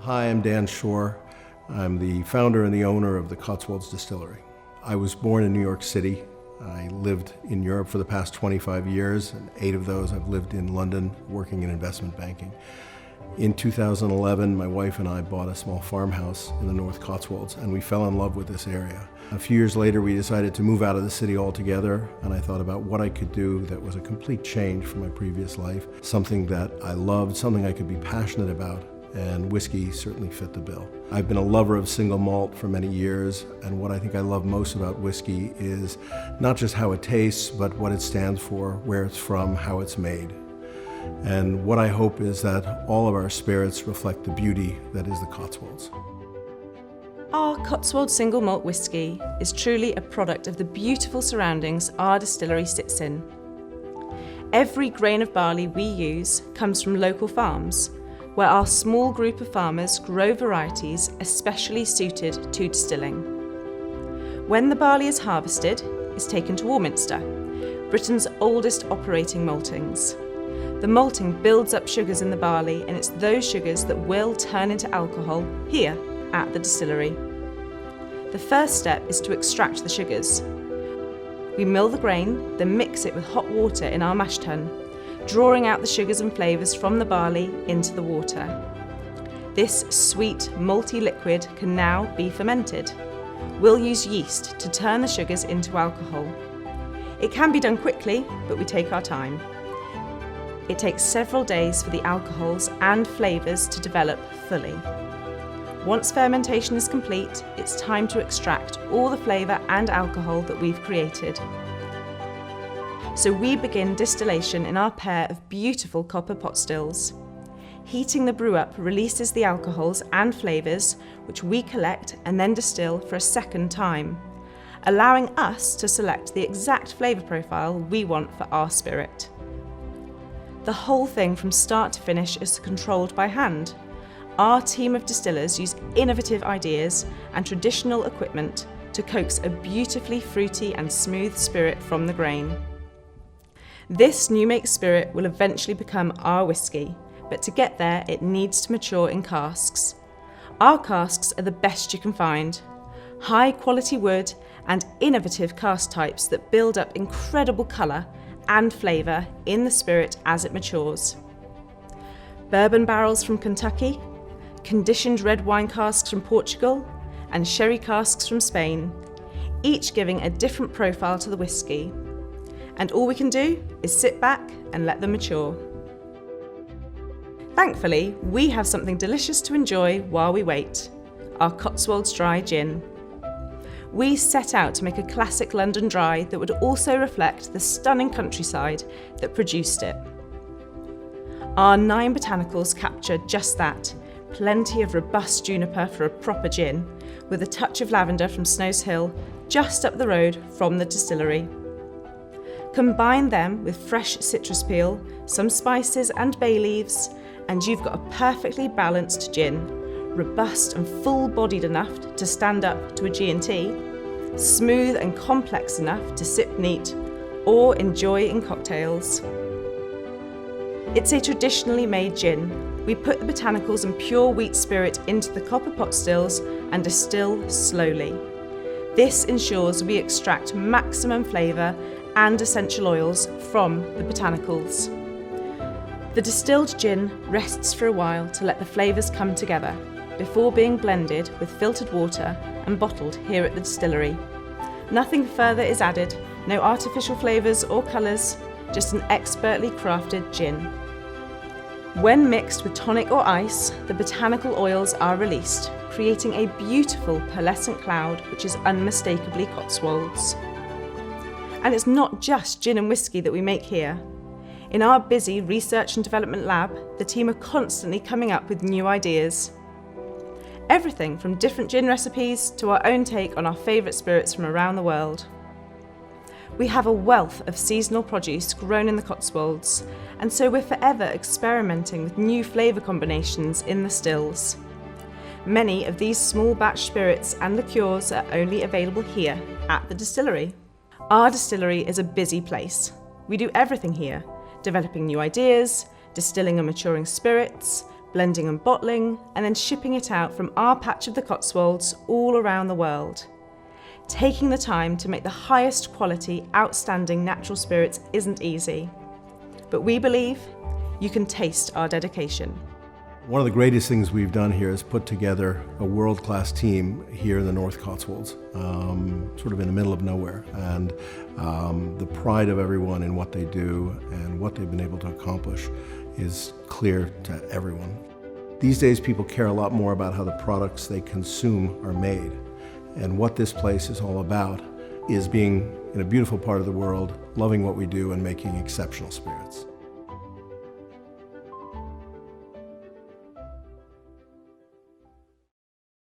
Hi, I'm Dan Shore. I'm the founder and the owner of the Cotswolds Distillery. I was born in New York City. I lived in Europe for the past 25 years, and 8 of those I've lived in London working in investment banking. In 2011, my wife and I bought a small farmhouse in the North Cotswolds, and we fell in love with this area. A few years later, we decided to move out of the city altogether, and I thought about what I could do that was a complete change from my previous life, something that I loved, something I could be passionate about, and whiskey certainly fit the bill. I've been a lover of single malt for many years, and what I think I love most about whiskey is not just how it tastes, but what it stands for, where it's from, how it's made. And what I hope is that all of our spirits reflect the beauty that is the Cotswolds. Our Cotswold single malt whiskey is truly a product of the beautiful surroundings our distillery sits in. Every grain of barley we use comes from local farms, where our small group of farmers grow varieties especially suited to distilling. When the barley is harvested, it's taken to Warminster, Britain's oldest operating maltings. The malting builds up sugars in the barley, and it's those sugars that will turn into alcohol here at the distillery. The first step is to extract the sugars. We mill the grain, then mix it with hot water in our mash tun, drawing out the sugars and flavours from the barley into the water. This sweet, malty liquid can now be fermented. We'll use yeast to turn the sugars into alcohol. It can be done quickly, but we take our time. It takes several days for the alcohols and flavours to develop fully. Once fermentation is complete, it's time to extract all the flavour and alcohol that we've created. So we begin distillation in our pair of beautiful copper pot stills. Heating the brew up releases the alcohols and flavours, which we collect and then distill for a second time, allowing us to select the exact flavour profile we want for our spirit. The whole thing from start to finish is controlled by hand. Our team of distillers use innovative ideas and traditional equipment to coax a beautifully fruity and smooth spirit from the grain. This new make spirit will eventually become our whiskey, but to get there it needs to mature in casks. Our casks are the best you can find. High quality wood and innovative cask types that build up incredible colour and flavour in the spirit as it matures. Bourbon barrels from Kentucky, conditioned red wine casks from Portugal, and sherry casks from Spain, each giving a different profile to the whiskey. And all we can do is sit back and let them mature. Thankfully, we have something delicious to enjoy while we wait: our Cotswolds Dry Gin. We set out to make a classic London dry that would also reflect the stunning countryside that produced it. Our 9 botanicals capture just that: plenty of robust juniper for a proper gin, with a touch of lavender from Snow's Hill, just up the road from the distillery. Combine them with fresh citrus peel, some spices and bay leaves, and you've got a perfectly balanced gin, robust and full-bodied enough to stand up to a G&T, smooth and complex enough to sip neat or enjoy in cocktails. It's a traditionally made gin. We put the botanicals and pure wheat spirit into the copper pot stills and distill slowly. This ensures we extract maximum flavour and essential oils from the botanicals. The distilled gin rests for a while to let the flavours come together before being blended with filtered water and bottled here at the distillery. Nothing further is added, no artificial flavours or colours, just an expertly crafted gin. When mixed with tonic or ice, the botanical oils are released, creating a beautiful pearlescent cloud which is unmistakably Cotswolds. And it's not just gin and whiskey that we make here. In our busy research and development lab, the team are constantly coming up with new ideas. Everything from different gin recipes to our own take on our favourite spirits from around the world. We have a wealth of seasonal produce grown in the Cotswolds, and so we're forever experimenting with new flavour combinations in the stills. Many of these small batch spirits and liqueurs are only available here at the distillery. Our distillery is a busy place. We do everything here: developing new ideas, distilling and maturing spirits, blending and bottling, and then shipping it out from our patch of the Cotswolds all around the world. Taking the time to make the highest quality, outstanding natural spirits isn't easy, but we believe you can taste our dedication. One of the greatest things we've done here is put together a world-class team here in the North Cotswolds, sort of in the middle of nowhere. And the pride of everyone in what they do and what they've been able to accomplish is clear to everyone. These days, people care a lot more about how the products they consume are made. And what this place is all about is being in a beautiful part of the world, loving what we do and making exceptional spirits.